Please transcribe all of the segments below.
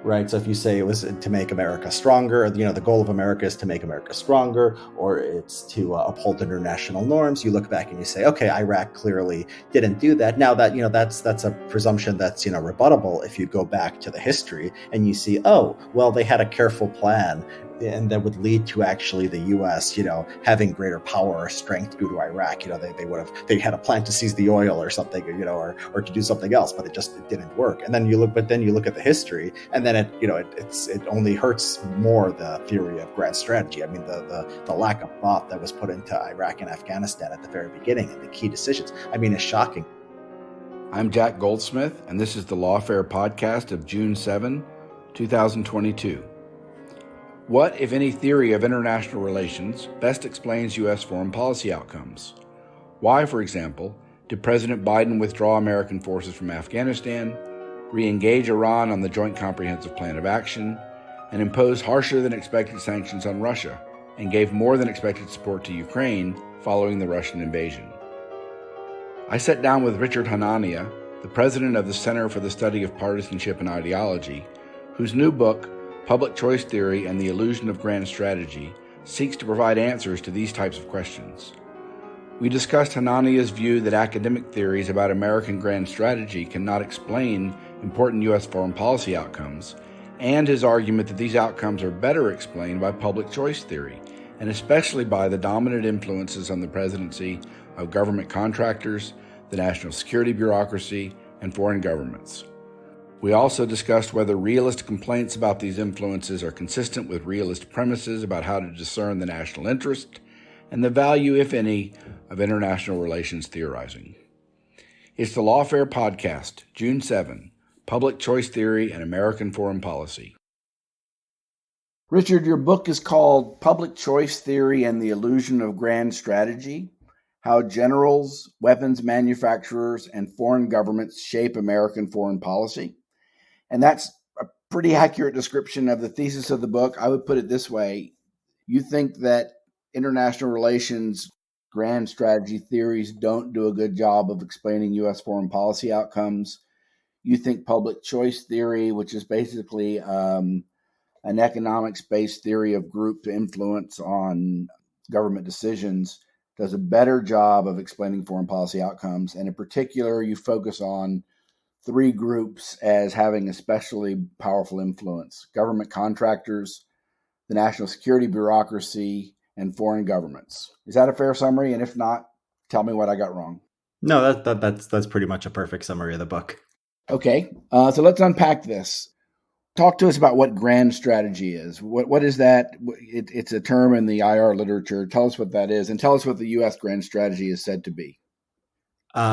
right? So if you say it was to make America stronger, the goal of America is to make America stronger, or it's to uphold international norms, you look back and you say, okay, Iraq clearly didn't do that. Now that, that's a presumption that's, rebuttable if you go back to the history and you see, oh, well, they had a careful plan and that would lead to actually the U.S., having greater power or strength to go to Iraq. They had a plan to seize the oil or something, or to do something else, but it didn't work. And then you look at the history, and then it only hurts more the theory of grand strategy. I mean, the lack of thought that was put into Iraq and Afghanistan at the very beginning and the key decisions, is shocking. I'm Jack Goldsmith, and this is the Lawfare podcast of June 7, 2022. What, if any, theory of international relations best explains U.S. foreign policy outcomes? Why, for example, did President Biden withdraw American forces from Afghanistan, re-engage Iran on the Joint Comprehensive Plan of Action, and impose harsher than expected sanctions on Russia, and gave more than expected support to Ukraine following the Russian invasion? I sat down with Richard Hanania, the president of the Center for the Study of Partisanship and Ideology, whose new book, Public Choice Theory and the Illusion of Grand Strategy, seeks to provide answers to these types of questions. We discussed Hanania's view that academic theories about American grand strategy cannot explain important U.S. foreign policy outcomes, and his argument that these outcomes are better explained by public choice theory, and especially by the dominant influences on the presidency of government contractors, the national security bureaucracy, and foreign governments. We also discussed whether realist complaints about these influences are consistent with realist premises about how to discern the national interest and the value, if any, of international relations theorizing. It's the Lawfare Podcast, June 7, Public Choice Theory and American Foreign Policy. Richard, your book is called Public Choice Theory and the Illusion of Grand Strategy: How Generals, Weapons Manufacturers, and Foreign Governments Shape American Foreign Policy. And that's a pretty accurate description of the thesis of the book. I would put it this way. You think that international relations grand strategy theories don't do a good job of explaining U.S. foreign policy outcomes. You think public choice theory, which is basically an economics-based theory of group influence on government decisions, does a better job of explaining foreign policy outcomes. And in particular, you focus on three groups as having especially powerful influence: government contractors, the national security bureaucracy, and foreign governments. Is that a fair summary? And if not, tell me what I got wrong. No, that's pretty much a perfect summary of the book. Okay, so let's unpack this. Talk to us about what grand strategy is. What is that? It's a term in the IR literature. Tell us what that is, and tell us what the U.S. grand strategy is said to be.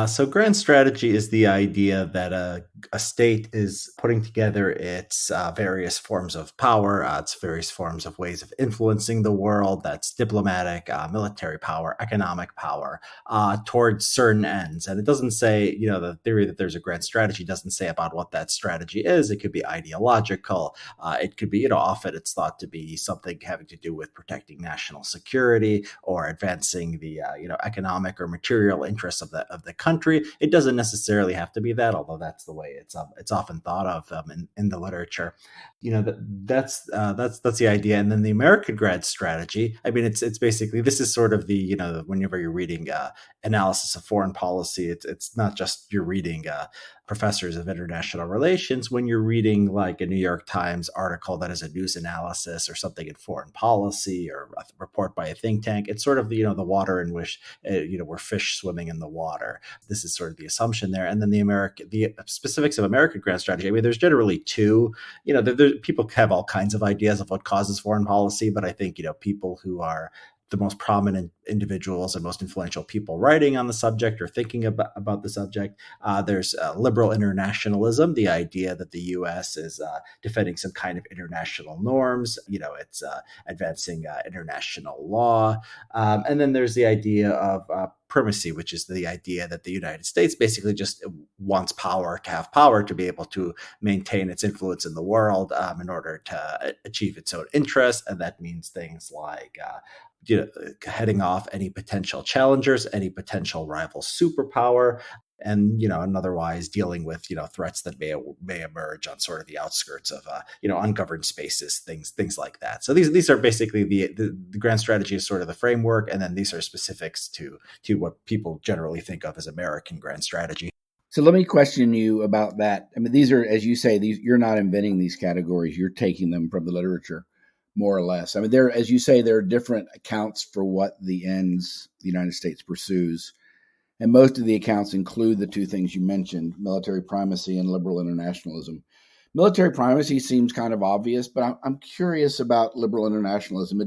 So grand strategy is the idea that a state is putting together its various forms of power, its various forms of ways of influencing the world. That's diplomatic, military power, economic power, towards certain ends. And it doesn't say, the theory that there's a grand strategy doesn't say about what that strategy is. It could be ideological. It could be, often it's thought to be something having to do with protecting national security or advancing the, economic or material interests of the country. It doesn't necessarily have to be that, although that's the way it's often thought of in the literature. That's the idea. And then the American grand strategy, it's basically, this is sort of the, whenever you're reading analysis of foreign policy, it's not just you're reading professors of international relations. When you're reading like a New York Times article that is a news analysis or something in foreign policy or a report by a think tank, it's sort of the water in which we're fish swimming in the water. This is sort of the assumption there. And then the specifics of American grand strategy. There's generally two. People have all kinds of ideas of what causes foreign policy, but I think people who are the most prominent individuals and most influential people writing on the subject or thinking about the subject. There's liberal internationalism, the idea that the U.S. is defending some kind of international norms. It's advancing international law. And then there's the idea of primacy, which is the idea that the United States basically just wants power to have power to be able to maintain its influence in the world in order to achieve its own interests. And that means things like heading off any potential challengers, any potential rival superpower. and and otherwise dealing with threats that may emerge on sort of the outskirts of ungoverned spaces, things like that. So these are basically the grand strategy is sort of the framework, and then these are specifics to what people generally think of as American grand strategy. So let me question you about that. I mean, these are, as you say, you're not inventing these categories. You're taking them from the literature, more or less. I mean, as you say, there are different accounts for what the ends the United States pursues. And most of the accounts include the two things you mentioned, military primacy and liberal internationalism. Military primacy seems kind of obvious, but I'm curious about liberal internationalism.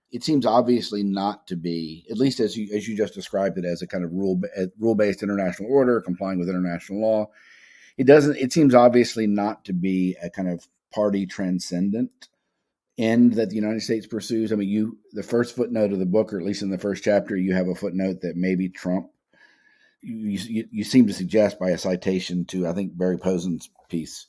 It seems obviously not to be, at least as you just described it, as a kind of rule-based international order, complying with international law. It seems obviously not to be a kind of party transcendent end that the United States pursues. I mean, the first footnote of the book, or at least in the first chapter, you have a footnote that maybe Trump, you seem to suggest by a citation to, I think, Barry Posen's piece,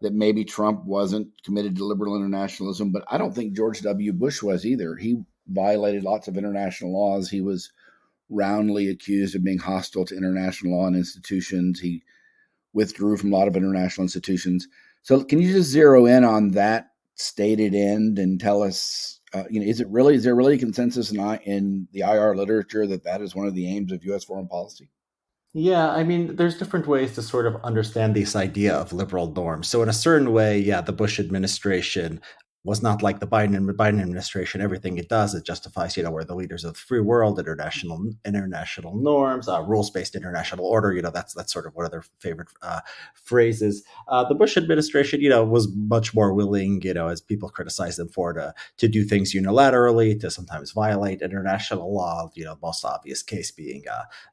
that maybe Trump wasn't committed to liberal internationalism, but I don't think George W. Bush was either. He violated lots of international laws. He was roundly accused of being hostile to international law and institutions. He withdrew from a lot of international institutions. So can you just zero in on that stated end and tell us, is there really consensus in the IR literature that is one of the aims of U.S. foreign policy? Yeah, I mean, there's different ways to sort of understand this idea of liberal norms. So in a certain way, yeah, the Bush administration was not like the Biden administration. Everything it does, it justifies, we're the leaders of the free world, international norms, rules-based international order. That's sort of one of their favorite phrases. The Bush administration, was much more willing, as people criticize them for, to do things unilaterally, to sometimes violate international law. Most obvious case being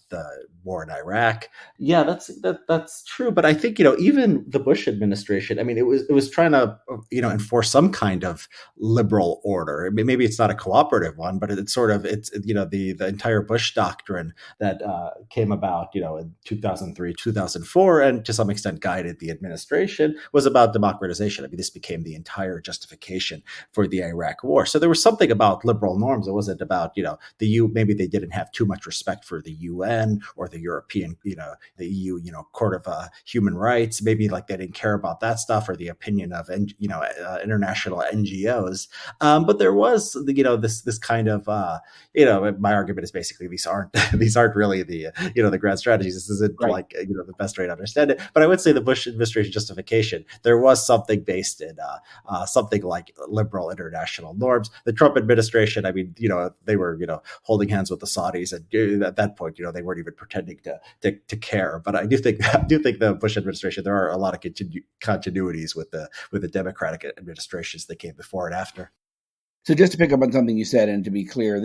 the war in Iraq. Yeah, that's true. But I think even the Bush administration, I mean, it was trying to enforce some kind of liberal order. I mean, maybe it's not a cooperative one, but it's the entire Bush doctrine that came about in 2003, 2004, and to some extent guided the administration, was about democratization. I mean, this became the entire justification for the Iraq War. So there was something about liberal norms. It wasn't about maybe they didn't have too much respect for the UN or the European, the EU, Court of Human Rights. Maybe like they didn't care about that stuff, or the opinion of international NGOs. But there was this kind of my argument is basically these aren't really the grand strategies. This isn't right. Like the best way to understand it. But I would say the Bush administration justification, there was something based in something like liberal international norms. The Trump administration, I mean, they were holding hands with the Saudis, and at that point, they weren't even pretending to care. But I do think the Bush administration, there are a lot of continuities with the Democratic administrations that came before and after. So just to pick up on something you said, and to be clear,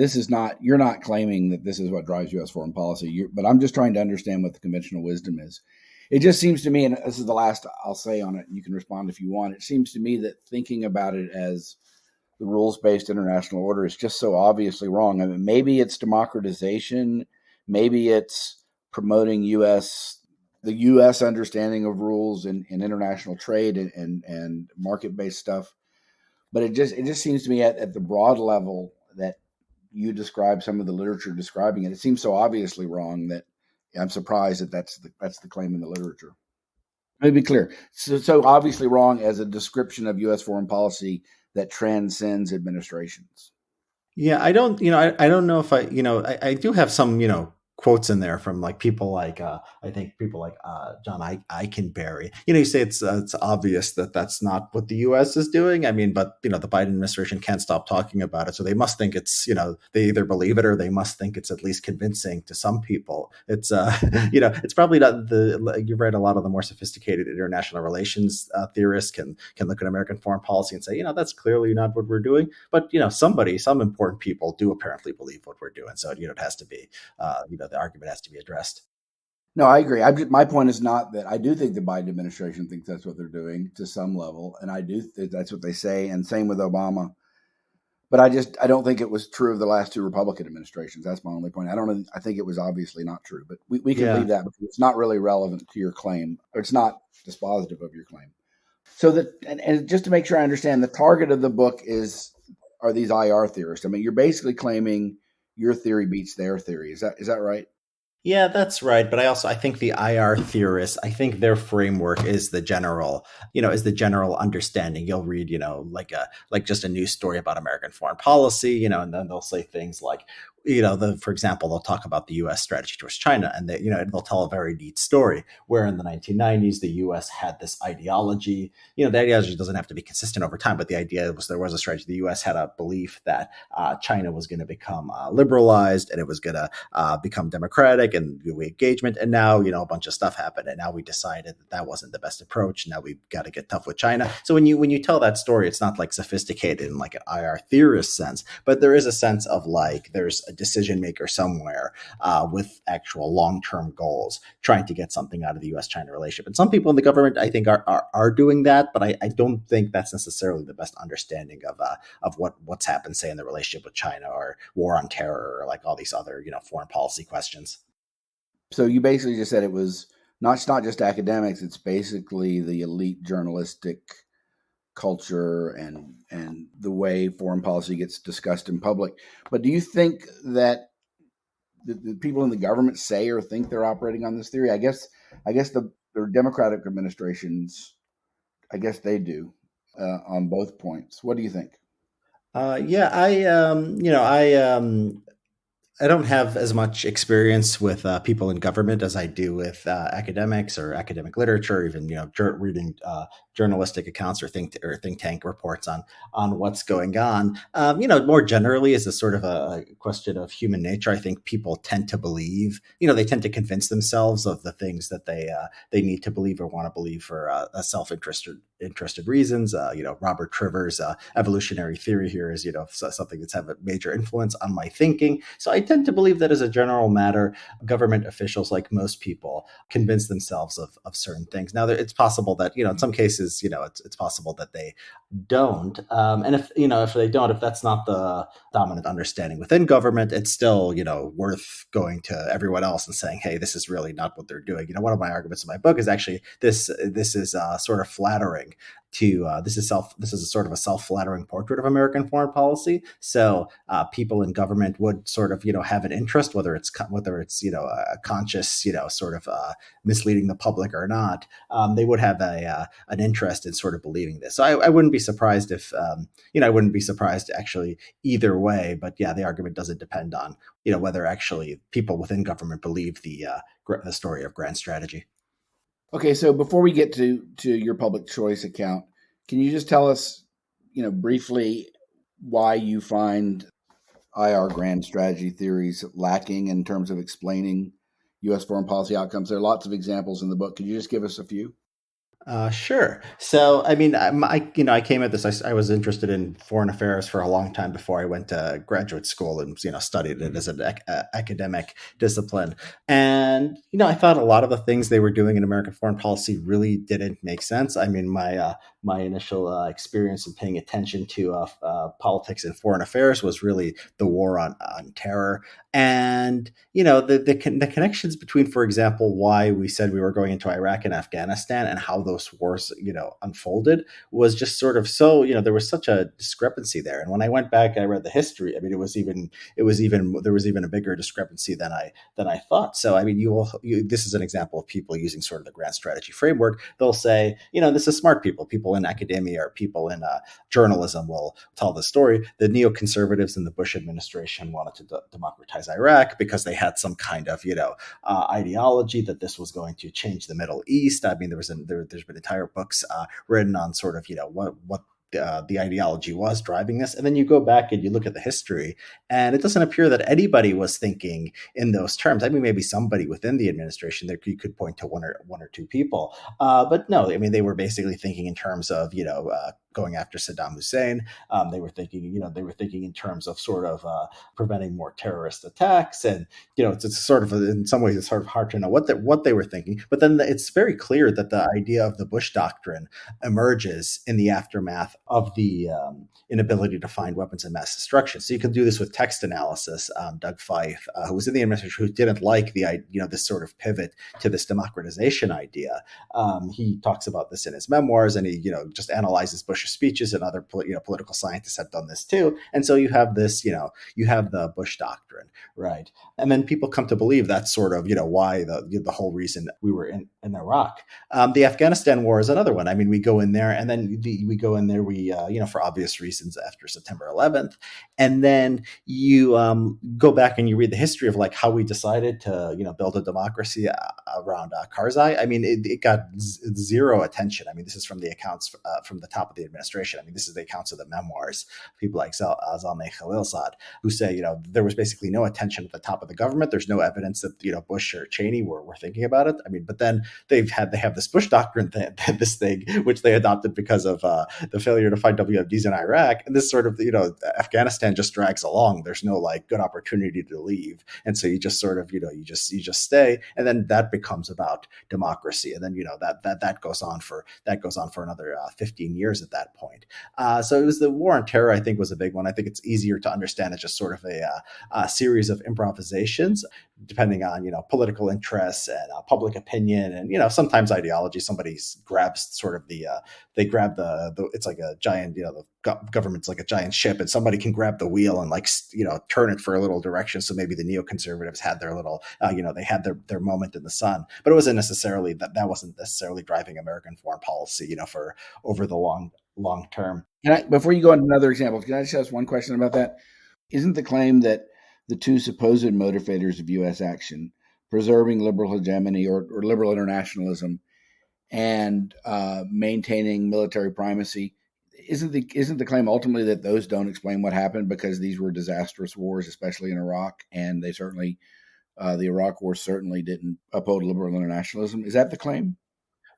you're not claiming that this is what drives U.S. foreign policy, but I'm just trying to understand what the conventional wisdom is. It just seems to me, and this is the last I'll say on it, and you can respond if you want, it seems to me that thinking about it as the rules-based international order is just so obviously wrong. I mean, maybe it's democratization, maybe it's promoting the U.S. understanding of rules in international trade and market-based stuff. But it just seems to me at the broad level that you describe some of the literature describing it, it seems so obviously wrong that I'm surprised that that's the claim in the literature. Let me be clear. So obviously wrong as a description of U.S. foreign policy that transcends administrations. Yeah, I don't know if I do have some, quotes in there from like people like I think people like John Eikenberry. You say it's obvious that that's not what the U.S. is doing. I mean, but the Biden administration can't stop talking about it, so they must think it's they either believe it or they must think it's at least convincing to some people. It's it's probably not you're right. A lot of the more sophisticated international relations theorists can look at American foreign policy and say that's clearly not what we're doing. But some important people do apparently believe what we're doing. So it has to be the argument has to be addressed. No, I agree. My point is not that I do think the Biden administration thinks that's what they're doing to some level, and I do think that's what they say, and same with Obama. But I don't think it was true of the last two Republican administrations. That's my only point. I think it was obviously not true, but we can leave that because it's not really relevant to your claim, or it's not dispositive of your claim. So and just to make sure I understand, the target of the book are these IR theorists. I mean, you're basically claiming your theory beats their theory. Is that right? Yeah, that's right. But I think the IR theorists, I think their framework is the general, is the general understanding. You'll read, like just a news story about American foreign policy, and then they'll say things like, for example, they'll talk about the U.S. strategy towards China, and they'll tell a very neat story where in the 1990s the U.S. had this ideology. The ideology doesn't have to be consistent over time, but the idea was there was a strategy. The U.S. had a belief that China was going to become liberalized and it was going to become democratic and engagement. And now, a bunch of stuff happened, and now we decided that wasn't the best approach. Now we've got to get tough with China. So when you tell that story, it's not like sophisticated in like an IR theorist sense, but there is a sense of like there's a decision maker somewhere with actual long term goals, trying to get something out of the U.S.-China relationship. And some people in the government, I think, are doing that, but I don't think that's necessarily the best understanding of what's happened, say, in the relationship with China or war on terror or like all these other foreign policy questions. So you basically just said it's not just academics, it's basically the elite journalistic culture and the way foreign policy gets discussed in public. But do you think that the people in the government say or think they're operating on this theory? I guess the Democratic administrations, I guess they do on both points. What do you think? Yeah, I don't have as much experience with people in government as I do with academics or academic literature, even reading journalistic accounts or think tank reports on what's going on. More generally, as a sort of a question of human nature, I think people tend to believe. They tend to convince themselves of the things that they need to believe or want to believe for self-interested reasons. Robert Trivers' evolutionary theory here is something that's had a major influence on my thinking. So I tend to believe that as a general matter, government officials, like most people, convince themselves of certain things. Now, it's possible that, in some cases, it's possible that they don't. And if they don't, if that's not the dominant understanding within government, it's still, worth going to everyone else and saying, hey, this is really not what they're doing. One of my arguments in my book is actually this is sort of flattering to this is a sort of a self-flattering portrait of American foreign policy. So people in government would sort of have an interest, whether it's a conscious sort of misleading the public or not. They would have an interest in sort of believing this. So I wouldn't be surprised if I wouldn't be surprised actually either way. But yeah, the argument doesn't depend on whether actually people within government believe the story of grand strategy. Okay, so before we get to your public choice account, can you just tell us, briefly why you find IR grand strategy theories lacking in terms of explaining U.S. foreign policy outcomes? There are lots of examples in the book. Could you just give us a few? Sure. So, I mean, I came at this. I was interested in foreign affairs for a long time before I went to graduate school and studied it as an academic discipline. And I thought a lot of the things they were doing in American foreign policy really didn't make sense. I mean, my initial experience in paying attention to politics and foreign affairs was really the war on terror, and the connections between, for example, why we said we were going into Iraq and Afghanistan and how those wars unfolded was just sort of so there was such a discrepancy there. And when I went back, I read the history. I mean, there was even a bigger discrepancy than I thought. So I mean, this is an example of people using sort of the grand strategy framework. They'll say, this is smart people in academia or people in journalism will tell the story. The neoconservatives in the Bush administration wanted to democratize Iraq because they had some kind of ideology that this was going to change the Middle East. I mean, there's been entire books written on sort of what the ideology was driving this. And then you go back and you look at the history, and it doesn't appear that anybody was thinking in those terms. I mean, maybe somebody within the administration that you could point to one or two people, but no, I mean, they were basically thinking in terms of going after Saddam Hussein. They were thinking in terms of sort of preventing more terrorist attacks, and it's sort of in some ways it's sort of hard to know what they were thinking. But then it's very clear that the idea of the Bush doctrine emerges in the aftermath of the inability to find weapons of mass destruction. So you can do this with text analysis. Doug Fife, who was in the administration, who didn't like this sort of pivot to this democratization idea. He talks about this in his memoirs, and he just analyzes Bush's Bush's speeches, and other political scientists have done this too. And so you have this, you have the Bush doctrine, right? And then people come to believe that's sort of, why the whole reason we were in Iraq. The Afghanistan War is another one. I mean, we go in there, and then we go in there, for obvious reasons after September 11th, and then you go back and you read the history of like how we decided to, build a democracy around Karzai. I mean, it got zero attention. I mean, this is from the accounts from the top of the administration. I mean, this is the accounts of the memoirs, people like Zalmay Khalilzad, who say, there was basically no attention at the top of the government. There's no evidence that, Bush or Cheney were thinking about it. I mean, but then they have this Bush doctrine, this thing, which they adopted because of the failure to find WMDs in Iraq. And this sort of, Afghanistan just drags along. There's no like good opportunity to leave. And so you just sort of, you just stay. And then that becomes about democracy. And then, that goes on for another 15 years at that point. So it was the war on terror, I think, was a big one. I think it's easier to understand as just sort of a series of improvisations, depending on, political interests and public opinion and, sometimes ideology. Somebody grabs sort of they grab the it's like a giant, the government's like a giant ship, and somebody can grab the wheel and like, turn it for a little direction. So maybe the neoconservatives had their little, they had their moment in the sun, but it wasn't necessarily that wasn't necessarily driving American foreign policy, for over the long term. Before you go on to another example, can I just ask one question about that? Isn't the claim that the two supposed motivators of U.S. action, preserving liberal hegemony or liberal internationalism and maintaining military primacy, isn't the claim ultimately that those don't explain what happened because these were disastrous wars, especially in Iraq, and they certainly, the Iraq War certainly didn't uphold liberal internationalism? Is that the claim?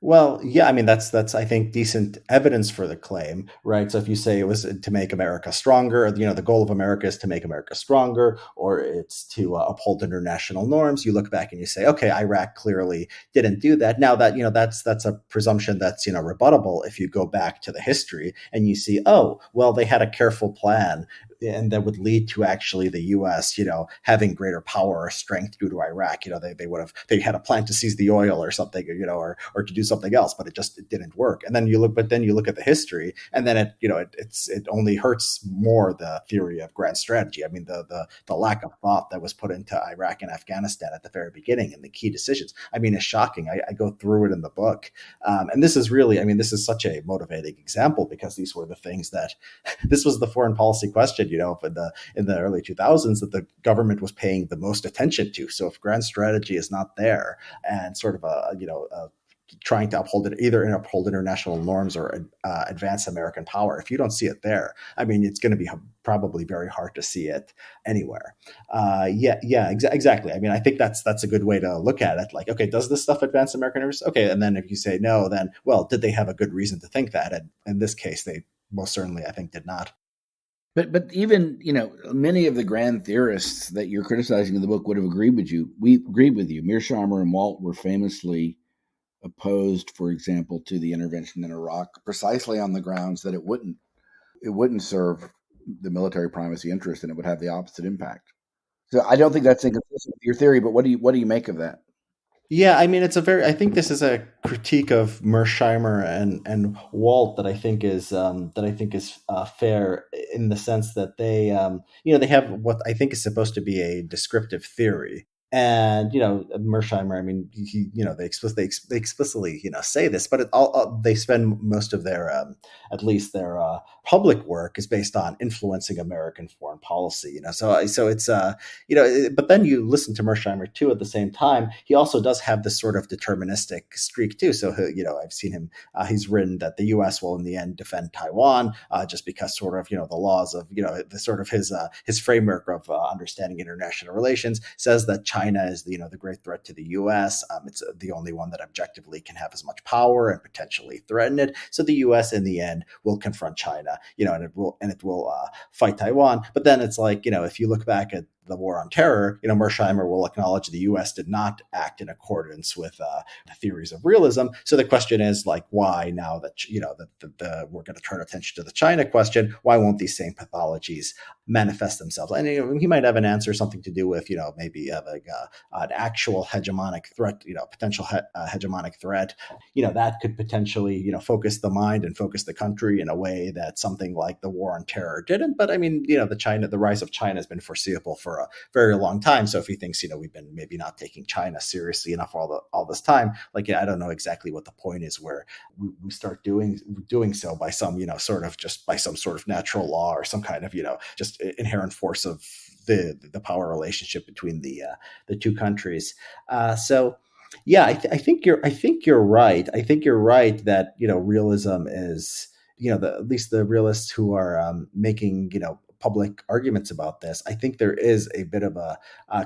Well, yeah, I mean, that's I think decent evidence for the claim, right? So if you say it was to make America stronger, or, the goal of America is to make America stronger, or it's to uphold international norms, you look back and you say, okay, Iraq clearly didn't do that. Now that, that's a presumption that's, rebuttable if you go back to the history and you see, oh, well, they had a careful plan, and that would lead to actually the U.S., having greater power or strength due to Iraq. They had a plan to seize the oil or something, or to do something else, but it didn't work. And then you look at the history, and then it only hurts more the theory of grand strategy. I mean, the lack of thought that was put into Iraq and Afghanistan at the very beginning and the key decisions, I mean, is shocking. I go through it in the book. And this is really, I mean, this is such a motivating example because these were the things that, this was the foreign policy question, in the early 2000s that the government was paying the most attention to. So if grand strategy is not there and sort of trying to uphold international norms or advance American power, if you don't see it there, I mean, it's going to be probably very hard to see it anywhere. Exactly. I mean, I think that's a good way to look at it. Like, okay, does this stuff advance American interests? Okay, and then if you say no, then, well, did they have a good reason to think that? And in this case, they most certainly, I think, did not. But even, many of the grand theorists that you're criticizing in the book would have agreed with you. We agreed with you. Mearsheimer and Walt were famously opposed, for example, to the intervention in Iraq, precisely on the grounds that it wouldn't serve the military primacy interest and it would have the opposite impact. So I don't think that's inconsistent with your theory, but what do you make of that? Yeah, I mean, I think this is a critique of Mearsheimer and Walt that I think is fair in the sense that they they have what I think is supposed to be a descriptive theory. And Mearsheimer, I mean, they explicitly say this, but they spend most of their at least their public work is based on influencing American foreign policy. So it's but then you listen to Mearsheimer too at the same time. He also does have this sort of deterministic streak too. So I've seen him. He's written that the U.S. will in the end defend Taiwan just because sort of the laws of the sort of his framework of understanding international relations says that China is the great threat to the U.S. It's the only one that objectively can have as much power and potentially threaten it. So the U.S. in the end will confront China, and it will fight Taiwan. But then it's like if you look back at the war on terror, Mersheimer will acknowledge the U.S. did not act in accordance with the theories of realism. So the question is like, why now that we're going to turn attention to the China question? Why won't these same pathologies manifest themselves? And he might have an answer, something to do with maybe an actual hegemonic threat, potential hegemonic threat, that could potentially focus the mind and focus the country in a way that something like the war on terror didn't. But I mean, the rise of China has been foreseeable for a very long time. So if he thinks we've been maybe not taking China seriously enough all this time, like I don't know exactly what the point is where we start doing so by some sort of just by some sort of natural law or some kind of just inherent force of the power relationship between the two countries. So yeah, I think you're right. I think you're right that realism is at least the realists who are making public arguments about this. I think there is a bit of a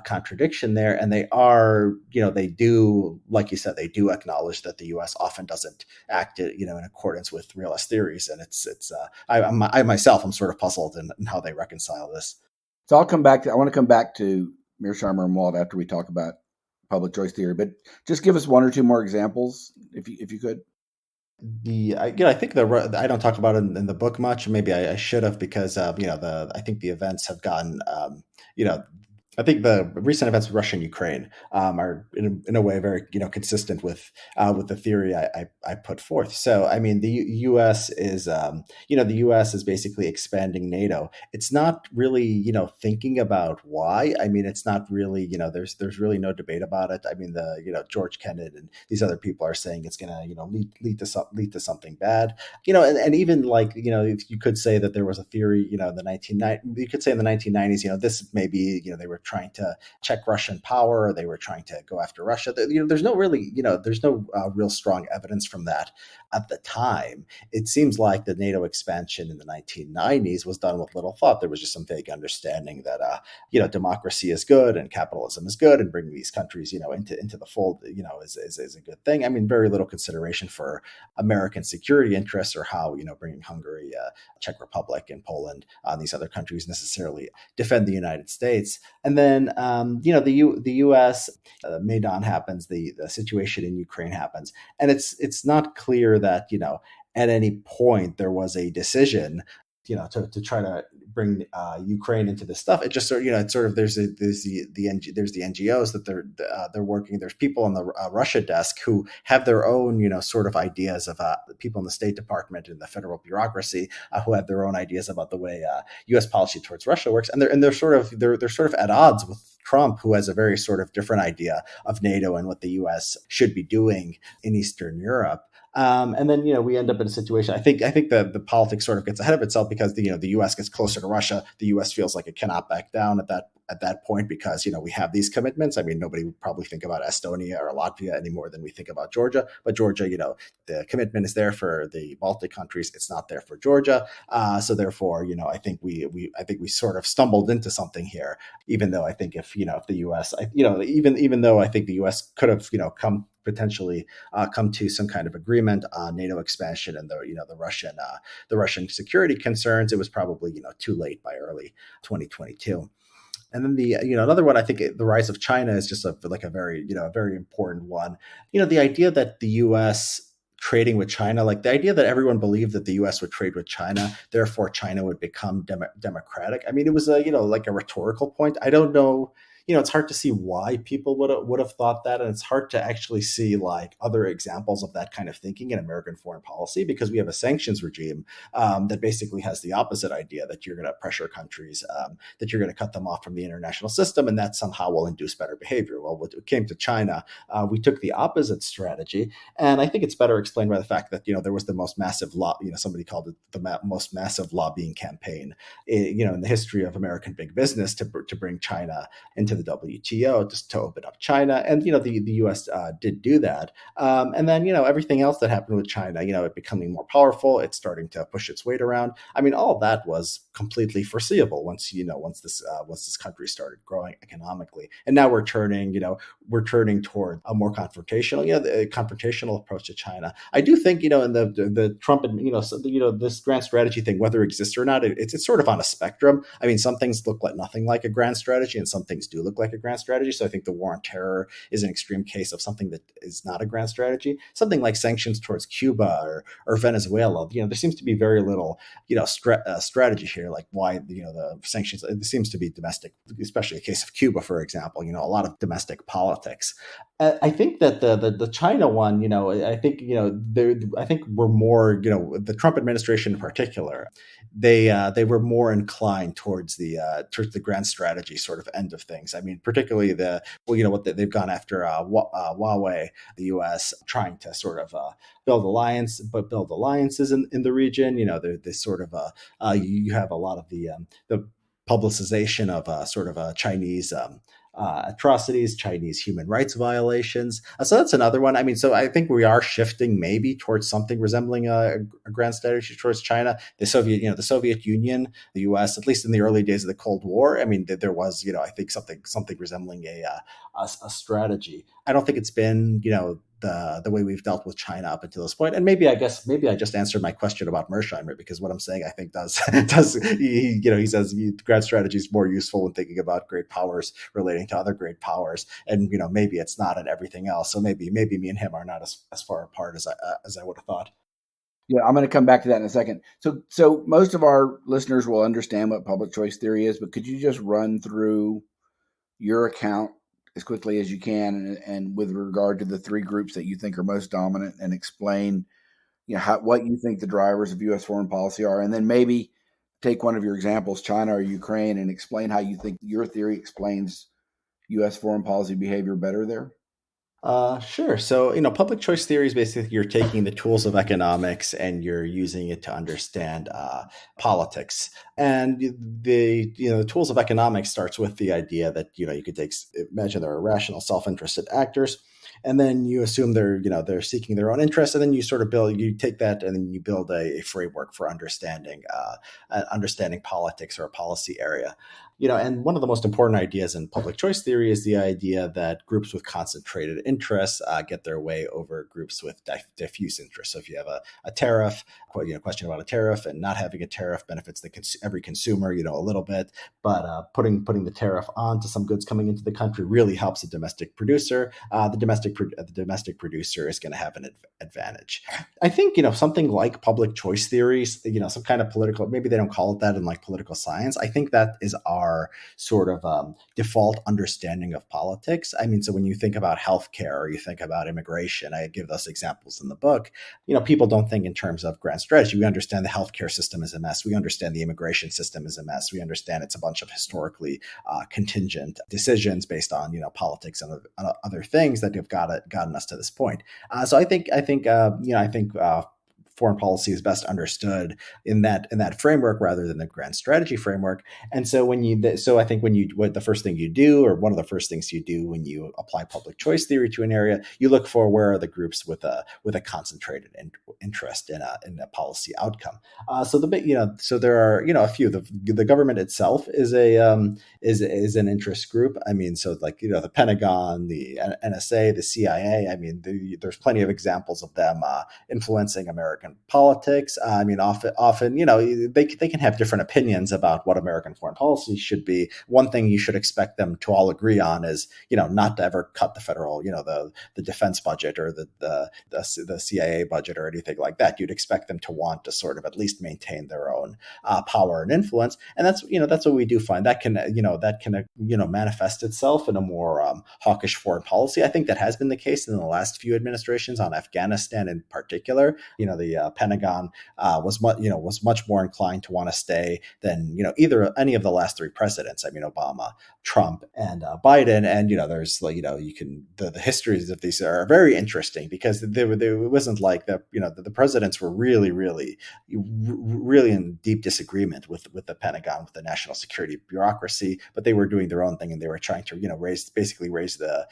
contradiction there, and they are they do, like you said, they do acknowledge that the U.S. often doesn't act in accordance with realist theories, and I myself am sort of puzzled in how they reconcile this. So I want to come back to Mearsheimer and Wald after we talk about public choice theory, but just give us one or two more examples if you could. I think I don't talk about it in the book much. Maybe I should have, because I think the events have gotten I think the recent events with Russia and Ukraine are in a way very consistent with the theory I put forth. So I mean, the U.S. is the U.S. is basically expanding NATO. It's not really thinking about why. I mean, it's not really there's really no debate about it. I mean, George Kennan and these other people are saying it's going to lead to something bad. And even like if you could say that there was a theory you could say in the 1990s this maybe they were trying to check Russian power, or they were trying to go after Russia. There's no really, there's no real strong evidence from that at the time. It seems like the NATO expansion in the 1990s was done with little thought. There was just some vague understanding that, democracy is good and capitalism is good, and bringing these countries, into the fold, is a good thing. I mean, very little consideration for American security interests, or how, bringing Hungary, Czech Republic, and Poland, these other countries necessarily defend the United States. And then, the U.S. Maidan happens, the situation in Ukraine happens, and it's not clear that at any point there was a decision to try to bring Ukraine into this stuff. It just it's sort of there's the NGOs that they're working. There's people on the Russia desk who have their own sort of ideas of people in the State Department and the federal bureaucracy who have their own ideas about the way U.S. policy towards Russia works, and they're sort of at odds with Trump, who has a very sort of different idea of NATO and what the U.S. should be doing in Eastern Europe. And then we end up in a situation. I think the politics sort of gets ahead of itself, because the U.S. gets closer to Russia. The U.S. feels like it cannot back down at that point, because we have these commitments. I mean, nobody would probably think about Estonia or Latvia any more than we think about Georgia. But Georgia, the commitment is there for the Baltic countries. It's not there for Georgia. So therefore, I think we sort of stumbled into something here. Even though I think if the U.S. even though I think the U.S. could have potentially come to some kind of agreement on NATO expansion and the Russian security concerns, it was probably too late by early 2022. And then the another one, I think the rise of China is just a very very important one. The idea that the U.S. trading with China, like the idea that everyone believed that the U.S. would trade with China, therefore China would become democratic. I mean, it was a like a rhetorical point. I don't know. It's hard to see why people would have thought that, and it's hard to actually see like other examples of that kind of thinking in American foreign policy, because we have a sanctions regime that basically has the opposite idea, that you're going to pressure countries, that you're going to cut them off from the international system, and that somehow will induce better behavior. Well, when it came to China, we took the opposite strategy, and I think it's better explained by the fact that there was the most massive somebody called it the most massive lobbying campaign in the history of American big business to bring China into into the WTO just to open up China. And, the US did do that. And then, everything else that happened with China, it becoming more powerful, it's starting to push its weight around. I mean, all of that was completely foreseeable once this country started growing economically. And now we're turning toward a more confrontational, the confrontational approach to China. I do think, in the Trump, this grand strategy thing, whether it exists or not, it's sort of on a spectrum. I mean, some things look like nothing like a grand strategy, and some things do look like a grand strategy. So I think the war on terror is an extreme case of something that is not a grand strategy. Something like sanctions towards Cuba or Venezuela, there seems to be very little, strategy here, like why, the sanctions. It seems to be domestic, especially the case of Cuba, for example. A lot of domestic politics. I think that the China one, I think we're more, the Trump administration in particular, they were more inclined towards the grand strategy sort of end of things. I mean, particularly they've gone after Huawei, the U.S. trying to sort of build alliances in the region. This sort of you have a lot of the publicization of sort of Chinese. Atrocities, Chinese human rights violations. So that's another one. I mean, so I think we are shifting maybe towards something resembling a grand strategy towards China. The Soviet Union, the U.S., at least in the early days of the Cold War. I mean, there was, I think something resembling a strategy. I don't think it's been, the way we've dealt with China up until this point. And maybe I just answered my question about Mersheimer, because what I'm saying, I think he says grand strategy is more useful when thinking about great powers relating to other great powers. And, maybe it's not in everything else. So maybe me and him are not as far apart as I would have thought. Yeah, I'm going to come back to that in a second. So most of our listeners will understand what public choice theory is, but could you just run through your account as quickly as you can, and with regard to the three groups that you think are most dominant, and explain, what you think the drivers of U.S. foreign policy are, and then maybe take one of your examples, China or Ukraine, and explain how you think your theory explains U.S. foreign policy behavior better there. Sure. So, public choice theory is basically you're taking the tools of economics and you're using it to understand politics. And the tools of economics starts with the idea that, you could imagine there are rational, self-interested actors, and then you assume they're seeking their own interests, and then you take that and then you build a framework for understanding politics or a policy area. And one of the most important ideas in public choice theory is the idea that groups with concentrated interests get their way over groups with diffuse interests. So if you have a tariff, question about a tariff, and not having a tariff benefits every consumer, a little bit, but putting the tariff onto some goods coming into the country really helps the domestic producer. The domestic producer is going to have an advantage. I think, something like public choice theories, some kind of political, maybe they don't call it that in like political science. I think that is our sort of default understanding of politics. I mean, so when you think about healthcare or you think about immigration, I give those examples in the book. People don't think in terms of grand strategy. We understand the healthcare system is a mess. We understand the immigration system is a mess. We understand it's a bunch of historically contingent decisions based on politics and other things that have gotten us to this point. So I think foreign policy is best understood in that framework rather than the grand strategy framework. And so I think the first thing you do, or one of the first things you do when you apply public choice theory to an area, you look for where are the groups with a concentrated interest in a policy outcome. So there are a few. The government itself is an interest group. I mean, so like the Pentagon, the NSA, the CIA. I mean, there's plenty of examples of them influencing American politics. I mean, often, they can have different opinions about what American foreign policy should be. One thing you should expect them to all agree on is, not to ever cut the federal, the defense budget or the CIA budget or anything like that. You'd expect them to want to sort of at least maintain their own power and influence. And that's what we do find that can manifest itself in a more hawkish foreign policy. I think that has been the case in the last few administrations on Afghanistan in particular. the Pentagon was much more inclined to want to stay than either any of the last three presidents. I mean, Obama, Trump, and Biden. And there's you can the histories of these are very interesting because it wasn't like the presidents were really in deep disagreement with the Pentagon, with the national security bureaucracy, but they were doing their own thing and they were trying to raise the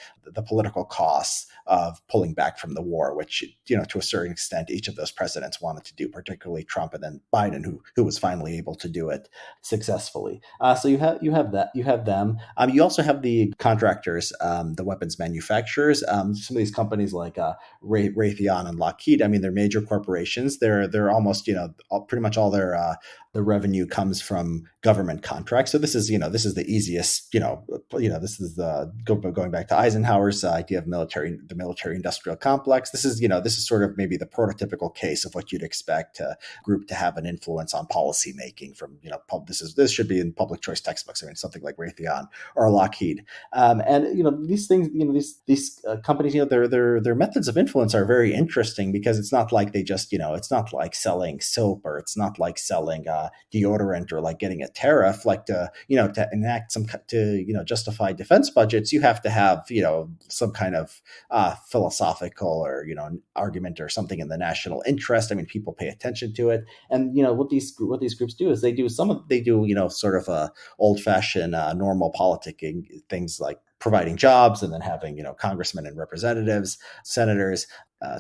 political costs of pulling back from the war, which to a certain extent each of those presidents wanted to do, particularly Trump and then Biden, who was finally able to do it successfully. So you have them. You also have the contractors, the weapons manufacturers. Some of these companies like Raytheon and Lockheed. I mean, they're major corporations. They're almost pretty much all the revenue comes from government contracts. So this is the easiest. This is going back to Eisenhower's idea of the military industrial complex. This is sort of maybe the prototypical case of what you'd expect a group to have an influence on policy making from this should be in public choice textbooks. I mean, something like Raytheon or Lockheed, and these things, these companies, their methods of influence are very interesting because it's not like they just it's not like selling soap or it's not like selling deodorant or like getting a tariff, like to enact to justify defense budgets. You have to have some kind of philosophical or an argument or something in the national interest. I mean, people pay attention to it, and what these groups do is they do sort of a old fashioned normal politicking things like providing jobs and then having congressmen and representatives, senators,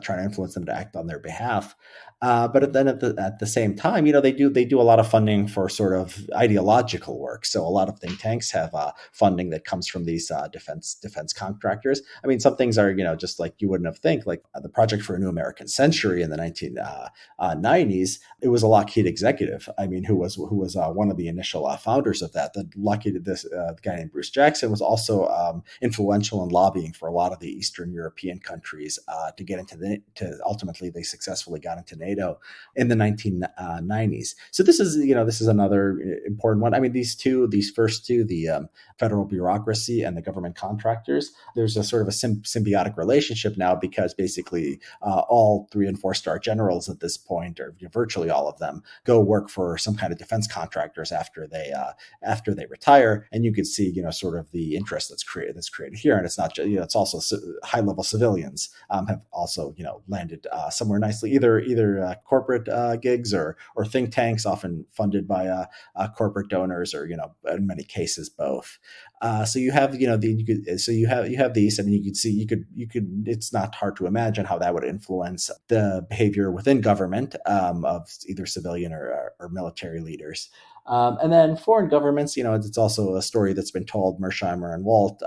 trying to influence them to act on their behalf. But then at the same time, they do a lot of funding for sort of ideological work. So a lot of think tanks have funding that comes from these defense contractors. I mean, some things are just like you wouldn't have think, like the Project for a New American Century in the 1990s. It was a Lockheed executive. I mean, who was one of the initial founders of that. The Lockheed, the guy named Bruce Jackson, was also influential in lobbying for a lot of the Eastern European countries to get into ultimately they successfully got into NATO in the 1990s. So this is another important one. I mean, these first two, the federal bureaucracy and the government contractors, there's a sort of a symbiotic relationship now because basically all 3 and 4 star generals at this point, or virtually all of them, go work for some kind of defense contractors after they retire, and you can see sort of the interest that's created here. And it's not just it's also high level civilians have also landed somewhere nicely, either corporate gigs or think tanks, often funded by corporate donors, or in many cases both. So you have you have these. I mean, you could it's not hard to imagine how that would influence the behavior within government of either civilian or military leaders. And then foreign governments, it's also a story that's been told. Mersheimer and Walt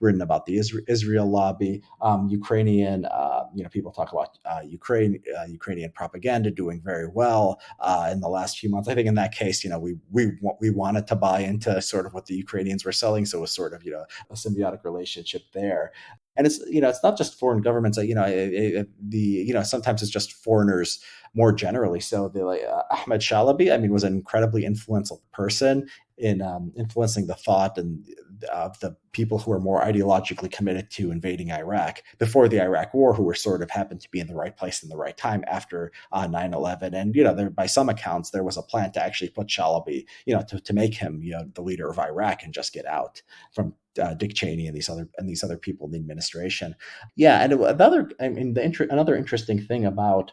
written about the Israel lobby. Ukrainian, people talk about Ukrainian propaganda doing very well in the last few months. I think in that case, we wanted to buy into sort of what the Ukrainians were selling, so it was sort of a symbiotic relationship there. And it's not just foreign governments. Sometimes it's just foreigners more generally. So Ahmed Shalabi, I mean, was an incredibly influential person in influencing the thought and of the people who were more ideologically committed to invading Iraq before the Iraq War, who were sort of happened to be in the right place in the right time after 9/11. And by some accounts, there was a plan to actually put Shalabi, to make him the leader of Iraq and just get out from Dick Cheney and these other people in the administration. Yeah, and another interesting thing about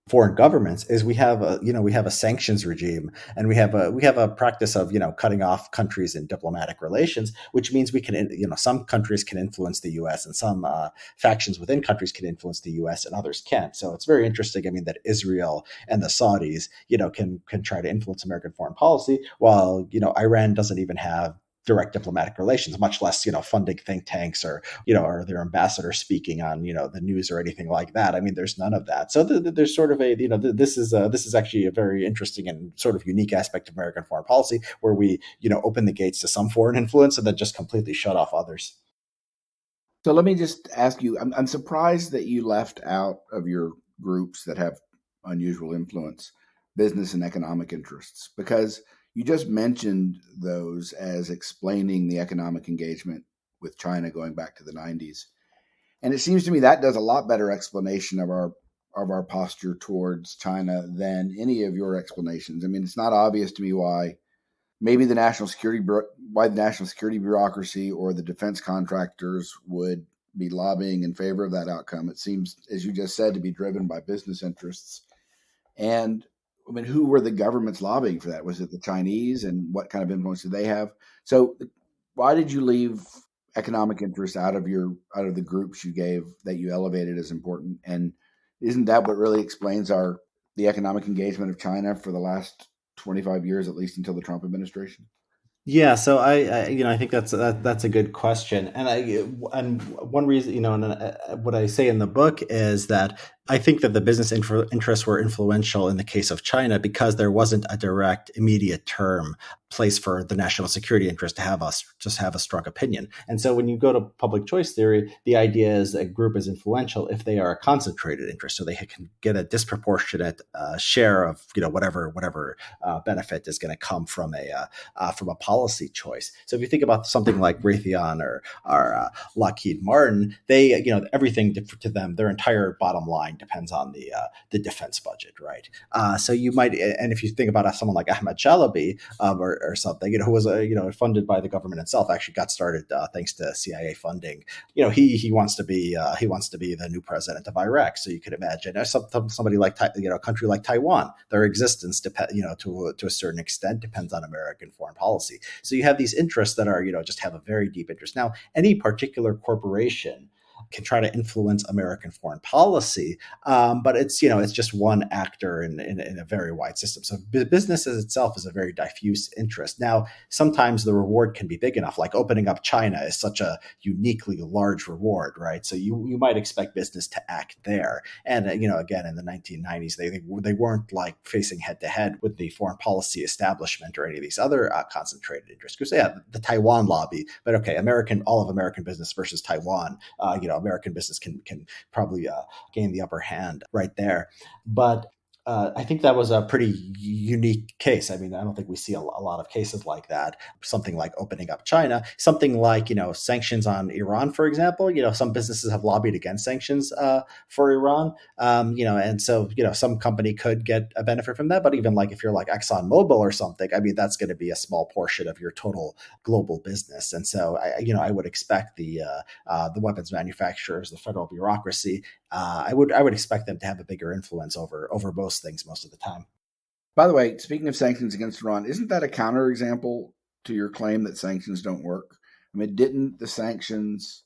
foreign governments is we have a sanctions regime, and we have a practice of cutting off countries in diplomatic relations, which means we can some countries can influence the U.S. and some factions within countries can influence the U.S. and others can't. So it's very interesting. I mean, that Israel and the Saudis can try to influence American foreign policy, while Iran doesn't even have direct diplomatic relations, much less funding think tanks or their ambassador speaking on the news or anything like that. I mean, there's none of that. So there's sort of this is actually a very interesting and sort of unique aspect of American foreign policy, where we open the gates to some foreign influence and then just completely shut off others. So let me just ask you, I'm surprised that you left out of your groups that have unusual influence business and economic interests, because you just mentioned those as explaining the economic engagement with China going back to the 90s. And it seems to me that does a lot better explanation of our of our posture towards China than any of your explanations. I mean, it's not obvious to me why maybe the national security bureaucracy or the defense contractors would be lobbying in favor of that outcome. It seems, as you just said, to be driven by business interests. And I mean, who were the governments lobbying for that? Was it the Chinese, and what kind of influence did they have? So why did you leave economic interests out of the groups you gave that you elevated as important? And isn't that what really explains the economic engagement of China for the last 25 years, at least until the Trump administration? Yeah, so I think that's a good question, and one reason, what I say in the book is that I think that the business interests were influential in the case of China because there wasn't a direct, immediate term place for the national security interest to have a strong opinion. And so when you go to public choice theory, the idea is a group is influential if they are a concentrated interest, so they can get a disproportionate share of whatever benefit is going to come from a policy choice. So if you think about something like Raytheon or Lockheed Martin, they everything to them, their entire bottom line depends on the defense budget, right? So you might, and if you think about someone like Ahmed Chalabi or something, who was funded by the government itself, actually got started thanks to CIA funding. He wants to be the new president of Iraq. So you could imagine somebody like a country like Taiwan, their existence to a certain extent depends on American foreign policy. So you have these interests that are just have a very deep interest. Now, any particular corporation can try to influence American foreign policy, but it's just one actor in a very wide system. So business as itself is a very diffuse interest. Now, sometimes the reward can be big enough, like opening up China is such a uniquely large reward, right? So you might expect business to act there. And again, in the 1990s, they weren't like facing head to head with the foreign policy establishment or any of these other concentrated interests. Because the Taiwan lobby, but okay, all of American business versus Taiwan. American business can probably gain the upper hand right there. But I think that was a pretty unique case. I mean, I don't think we see a lot of cases like that. Something like opening up China, something like, sanctions on Iran, for example. Some businesses have lobbied against sanctions for Iran. And so, some company could get a benefit from that. But even like if you're like ExxonMobil or something, I mean, that's going to be a small portion of your total global business. And so, I would expect the weapons manufacturers, the federal bureaucracy, I would expect them to have a bigger influence over most things most of the time. By the way, speaking of sanctions against Iran, isn't that a counterexample to your claim that sanctions don't work? I mean, didn't the sanctions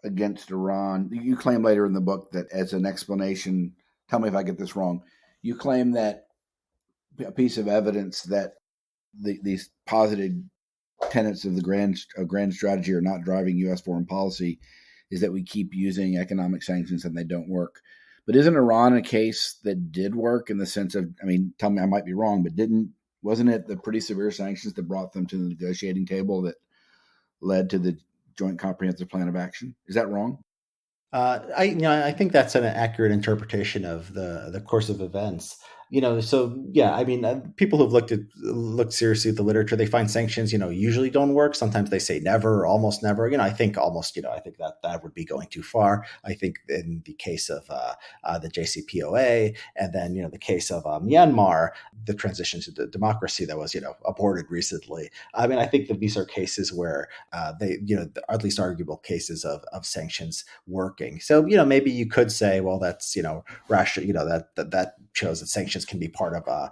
against Iran, you claim later in the book that as an explanation, tell me if I get this wrong, you claim that a piece of evidence that these posited tenets of the grand strategy are not driving U.S. foreign policy is that we keep using economic sanctions and they don't work. But isn't Iran a case that did work in the sense of, I mean, tell me I might be wrong, but wasn't it the pretty severe sanctions that brought them to the negotiating table that led to the Joint Comprehensive Plan of Action? Is that wrong? I think that's an accurate interpretation of the course of events. So yeah, I mean, people who've looked seriously at the literature, they find sanctions, usually don't work. Sometimes they say never or almost never. I think almost, I think that would be going too far. I think in the case of the JCPOA, and then the case of Myanmar, the transition to democracy that was aborted recently. I mean, I think that these are cases where they at least arguable cases of sanctions working. So maybe you could say, well, that's rational. That shows that sanctions can be part of a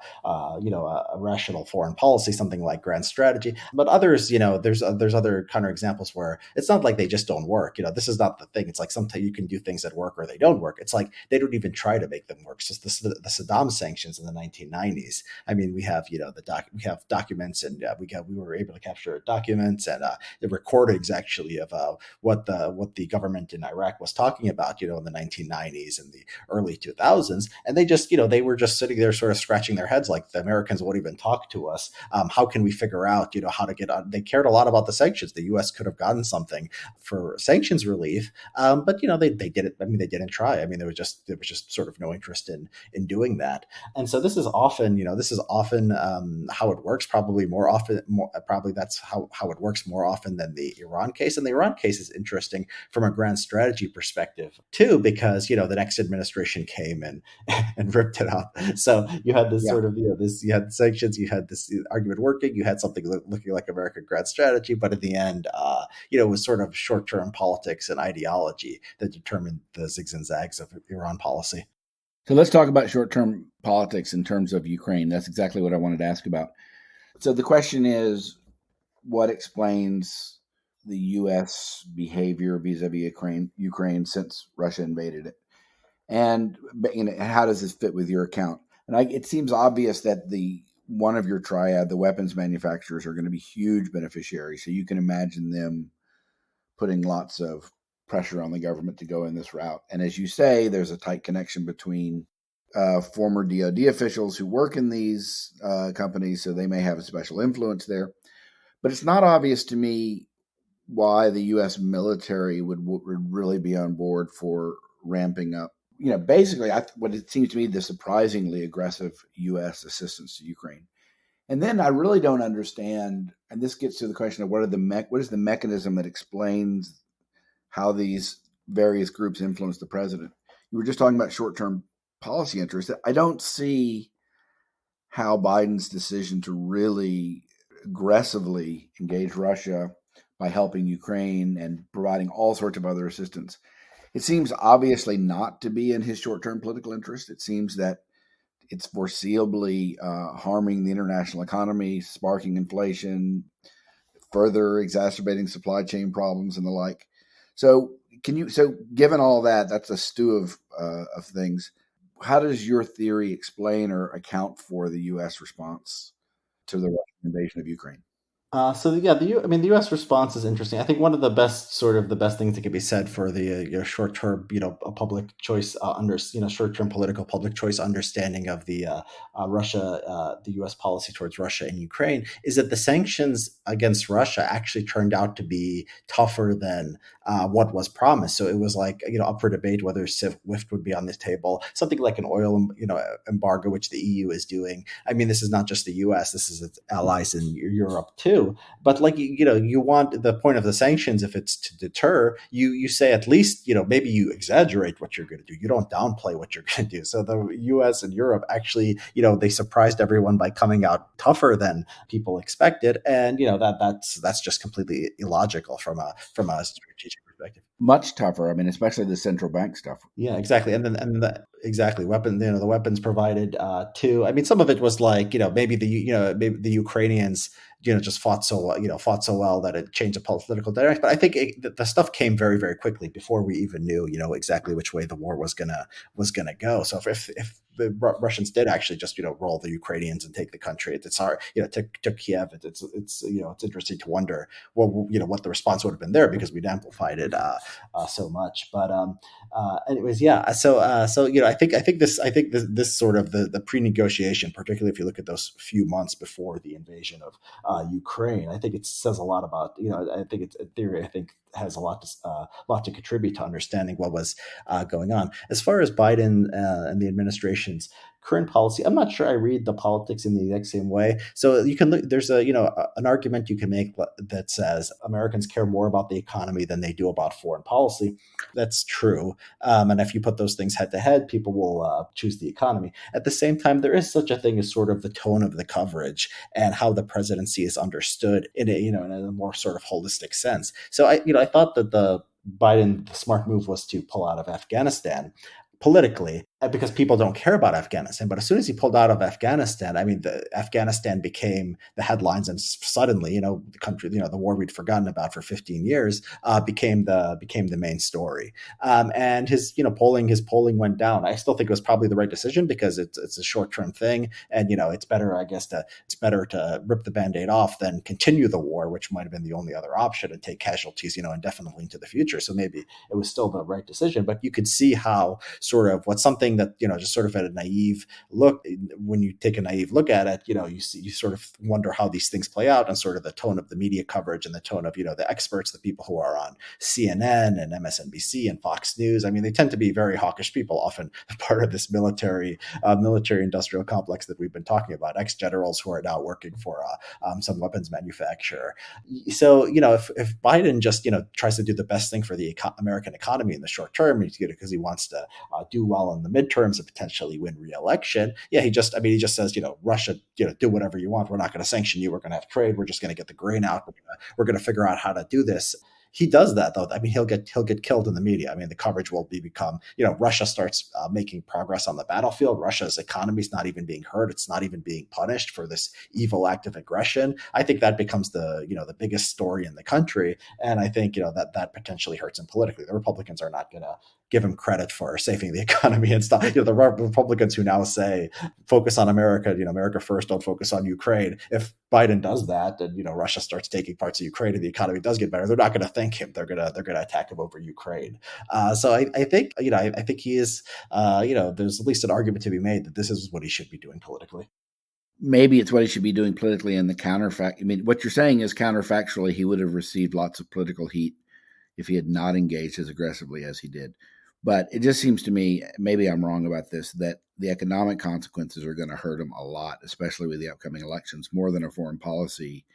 rational foreign policy, something like grand strategy. But others, there's other counterexamples where it's not like they just don't work. This is not the thing. It's like sometimes you can do things that work or they don't work. It's like they don't even try to make them work. It's just the Saddam sanctions in the 1990s. I mean, we have we have documents, and we were able to capture documents and the recordings actually of what the government in Iraq was talking about, in the 1990s and the early 2000s, and they just they were just sitting there sort of scratching their heads like the Americans won't even talk to us. How can we figure out, how to get on? They cared a lot about the sanctions. The U.S. could have gotten something for sanctions relief, but they did it. I mean, they didn't try. I mean, there was just sort of no interest in doing that. And so this is often how it works. Probably that's how it works more often than the Iran case. And the Iran case is interesting from a grand strategy perspective too, because the next administration came and ripped it up. So you had this sort of you had sanctions, you had this argument working, you had something looking like American grand strategy, but in the end, it was sort of short-term politics and ideology that determined the zigs and zags of Iran policy. So let's talk about short-term politics in terms of Ukraine. That's exactly what I wanted to ask about. So the question is, what explains the U.S. behavior vis-a-vis Ukraine since Russia invaded it? And how does this fit with your account? And it seems obvious that one of your triad, the weapons manufacturers, are going to be huge beneficiaries. So you can imagine them putting lots of pressure on the government to go in this route. And as you say, there's a tight connection between former DoD officials who work in these companies, so they may have a special influence there. But it's not obvious to me why the U.S. military would really be on board for ramping up. Basically, what it seems to me, the surprisingly aggressive U.S. assistance to Ukraine. And then I really don't understand, and this gets to the question of what is the mechanism that explains how these various groups influence the president. You were just talking about short-term policy interests. I don't see how Biden's decision to really aggressively engage Russia by helping Ukraine and providing all sorts of other assistance, it seems obviously not to be in his short-term political interest. It seems that it's foreseeably harming the international economy, sparking inflation, further exacerbating supply chain problems and the like. So given all that, that's a stew of things. How does your theory explain or account for the U.S. response to the Russian invasion of Ukraine? The U.S. response is interesting. I think one of the best things that can be said for the short-term, a public choice short-term political public choice understanding of the the U.S. policy towards Russia and Ukraine is that the sanctions against Russia actually turned out to be tougher than what was promised. So it was up for debate whether SWIFT would be on the table, something like an oil embargo, which the EU is doing. I mean, this is not just the U.S. This is its allies in Europe too. But you want the point of the sanctions, if it's to deter, you say at least, maybe you exaggerate what you're going to do. You don't downplay what you're going to do. So the US and Europe actually, they surprised everyone by coming out tougher than people expected. And, that's just completely illogical from a strategic perspective. Much tougher. I mean, especially the central bank stuff. Yeah, exactly. Exactly. The weapons provided too. I mean, some of it was maybe the Ukrainians, just fought so well that it changed the political direction. But I think the stuff came very, very quickly before we even knew, exactly which way the war was gonna go. So if the Russians did actually just roll the Ukrainians and take the country, it's hard, to Kiev. It's interesting to wonder what the response would have been there, because we'd amplified it so much. But anyways, yeah. So I think this sort of the pre-negotiation, particularly if you look at those few months before the invasion of Ukraine, I think it says a lot about I think it's a theory. I think has a lot to contribute to understanding what was going on. As far as Biden and the administration's current policy, I'm not sure I read the politics in the exact same way. So you can look, there's an argument you can make that says Americans care more about the economy than they do about foreign policy. That's true. And if you put those things head to head, people will choose the economy. At the same time, there is such a thing as sort of the tone of the coverage and how the presidency is understood in a more sort of holistic sense. So I thought that the smart move was to pull out of Afghanistan politically, because people don't care about Afghanistan. But as soon as he pulled out of Afghanistan, I mean, Afghanistan became the headlines, and suddenly, the country, the war we'd forgotten about for 15 years, became the main story. And his polling went down. I still think it was probably the right decision, because it's a short-term thing, and it's better, I guess, it's better to rip the Band-Aid off than continue the war, which might have been the only other option, and take casualties, indefinitely into the future. So maybe it was still the right decision. But you could see how sort of what something thing that, just sort of at a naive look, when you take a naive look at it, you sort of wonder how these things play out, and sort of the tone of the media coverage and the tone of, the experts, the people who are on CNN and MSNBC and Fox News. I mean, they tend to be very hawkish people, often part of this military industrial complex that we've been talking about, ex-generals who are now working for some weapons manufacturer. So, if Biden just, tries to do the best thing for the American economy in the short term, because he wants to do well in the midterms and potentially win re-election, he just says, Russia, do whatever you want. We're not going to sanction you. We're going to have trade. We're just going to get the grain out. We're going to figure out how to do this. He does that, though. I mean, he'll get killed in the media. I mean, the coverage will become, Russia starts making progress on the battlefield. Russia's economy is not even being hurt. It's not even being punished for this evil act of aggression. I think that becomes the biggest story in the country. And I think, that potentially hurts him politically. The Republicans are not going to give him credit for saving the economy and stuff. The Republicans who now say, focus on America, America first, don't focus on Ukraine. If Biden does that, and Russia starts taking parts of Ukraine and the economy does get better, they're not going to thank him. They're gonna attack him over Ukraine. So I think I think he is there's at least an argument to be made that this is what he should be doing politically. Maybe it's what he should be doing politically, and the counterfact. I mean, what you're saying is counterfactually, he would have received lots of political heat if he had not engaged as aggressively as he did. But it just seems to me, maybe I'm wrong about this, that the economic consequences are going to hurt him a lot, especially with the upcoming elections, more than a foreign policy,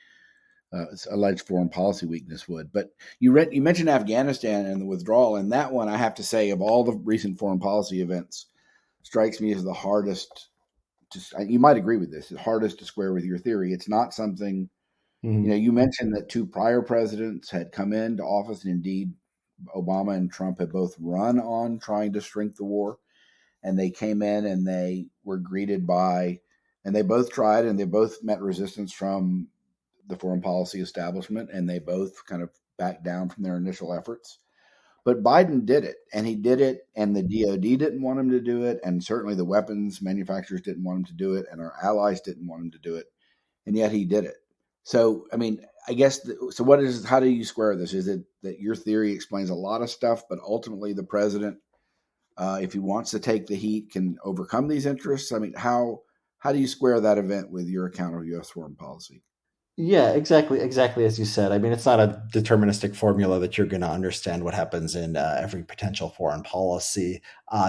alleged foreign policy weakness would. But you mentioned Afghanistan and the withdrawal, and that one, I have to say, of all the recent foreign policy events, strikes me as the hardest. You might agree with this. The hardest to square with your theory. It's not something. Mm-hmm. You mentioned that 2 prior presidents had come into office, and indeed Obama and Trump had both run on trying to shrink the war, and they came in and they were greeted by, and they both tried, and they both met resistance from the foreign policy establishment, and they both kind of backed down from their initial efforts. But Biden did it, and he did it, and the DOD didn't want him to do it, and certainly the weapons manufacturers didn't want him to do it, and our allies didn't want him to do it, and yet he did it. So, I mean, I guess, how do you square this? Is it that your theory explains a lot of stuff, but ultimately the president, if he wants to take the heat, can overcome these interests? I mean, how do you square that event with your account of U.S. foreign policy? Yeah, exactly as you said. I mean, it's not a deterministic formula that you're going to understand what happens in every potential foreign policy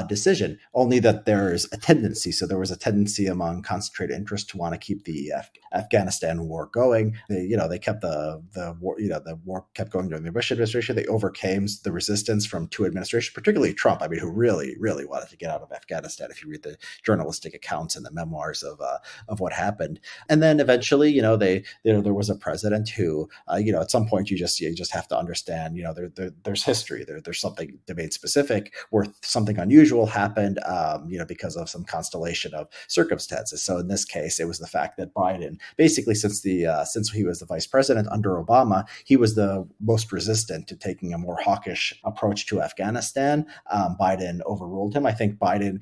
decision, only that there's a tendency. So there was a tendency among concentrated interests to want to keep the Afghanistan war going. They kept the war, the war kept going during the Bush administration. They overcame the resistance from 2 administrations, particularly Trump, I mean, who really, really wanted to get out of Afghanistan, if you read the journalistic accounts and the memoirs of what happened. And then eventually, there was a president who, at some point you just have to understand, there's history, there's something domain specific where something unusual happened, because of some constellation of circumstances. So in this case, it was the fact that Biden, basically since he was the vice president under Obama, he was the most resistant to taking a more hawkish approach to Afghanistan. Biden overruled him. I think Biden,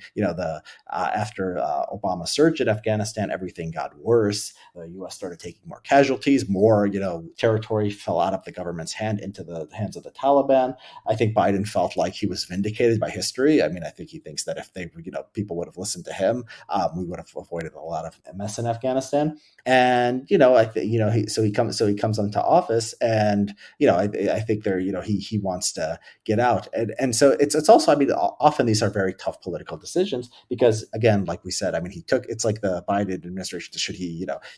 after Obama surged in Afghanistan, everything got worse. The U.S. started taking more casualties, more, territory fell out of the government's hand into the hands of the Taliban. I think Biden felt like he was vindicated by history. I mean, I think he thinks that if people would have listened to him, we would have avoided a lot of mess in Afghanistan. And, he comes into office, and, I think he wants to get out. And so it's also, I mean, often these are very tough political decisions because, again, like we said, I mean, it's like the Biden administration,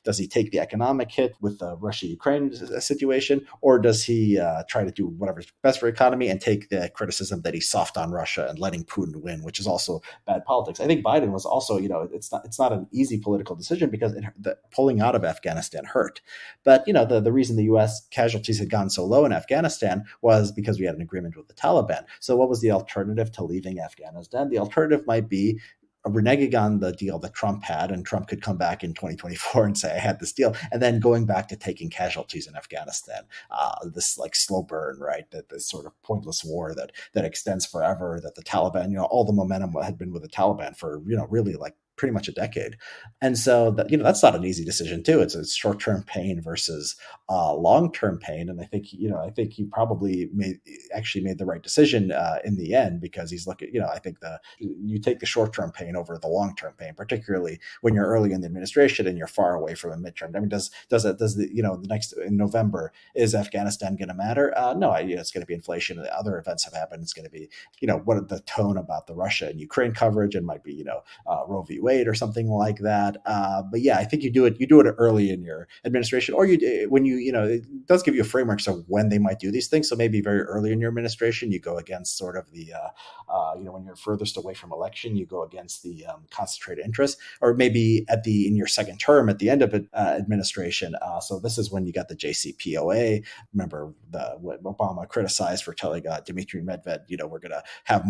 does he take the economic hit with the Russia-Ukraine situation, or does he try to do whatever's best for economy and take the criticism that he's soft on Russia and letting Putin win, which is also bad politics? I think Biden was also, it's not an easy political decision because the pulling out of Afghanistan hurt. But, the reason the U.S. casualties had gone so low in Afghanistan was because we had an agreement with the Taliban. So what was the alternative to leaving Afghanistan? The alternative might be reneging on the deal that Trump had, and Trump could come back in 2024 and say, I had this deal, and then going back to taking casualties in Afghanistan, this like slow burn, right? That this sort of pointless war that extends forever, that the Taliban, all the momentum had been with the Taliban for, really like pretty much a decade. And so that, that's not an easy decision too. It's a short-term pain versus long-term pain. And I think he probably made the right decision in the end, because he's looking, I think you take the short-term pain over the long-term pain, particularly when you're early in the administration and you're far away from a midterm. I mean, does the next in November, is Afghanistan going to matter? No, it's going to be inflation. Other events have happened. It's going to be, what are the tone about the Russia and Ukraine coverage, and might be, Roe v. Wade or something like that. But yeah, I think you do it early in your administration, or it does give you a framework of when they might do these things. So maybe very early in your administration, you go against sort of the, when you're furthest away from election, you go against the concentrated interest, or maybe in your second term at the end of administration. So this is when you got the JCPOA. Remember what Obama criticized for telling Dmitry Medvedev, we're going to have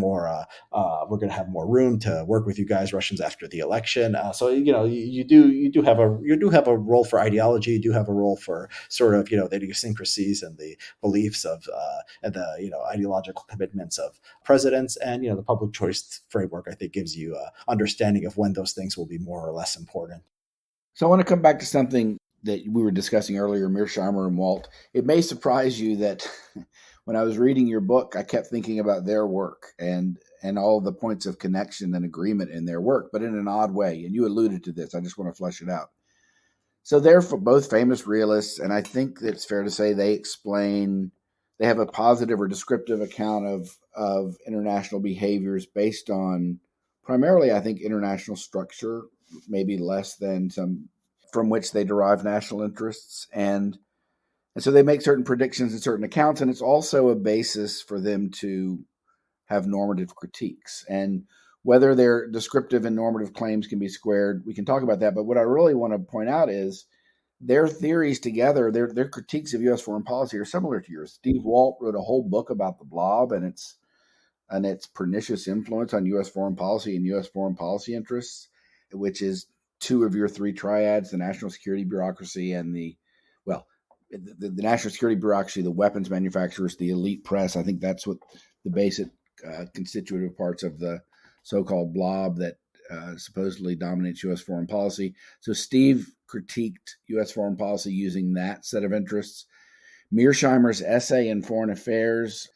more room to work with you guys, Russians, after the election. So you do have a role for ideology. You do have a role for sort of the idiosyncrasies and the beliefs of and the ideological commitments of presidents, and the public choice framework, I think, gives you a understanding of when those things will be more or less important. So I want to come back to something that we were discussing earlier, Mearsheimer and Walt. It may surprise you that when I was reading your book, I kept thinking about their work and all the points of connection and agreement in their work, but in an odd way. And you alluded to this. I just want to flesh it out. So they're both famous realists, and I think it's fair to say they have a positive or descriptive account of international behaviors based on primarily, I think, international structure, maybe less than some from which they derive national interests. And so they make certain predictions in certain accounts, and it's also a basis for them to have normative critiques. And whether their descriptive and normative claims can be squared, we can talk about that. But what I really want to point out is their theories together, their critiques of U.S. foreign policy are similar to yours. Steve Walt wrote a whole book about the blob and its pernicious influence on U.S. foreign policy and U.S. foreign policy interests, which is two of your three triads: the national security bureaucracy and the national security bureaucracy, the weapons manufacturers, the elite press. I think that's what the basic constitutive parts of the so-called blob that supposedly dominates U.S. foreign policy. So Steve critiqued U.S. foreign policy using that set of interests. Mearsheimer's essay in Foreign Affairs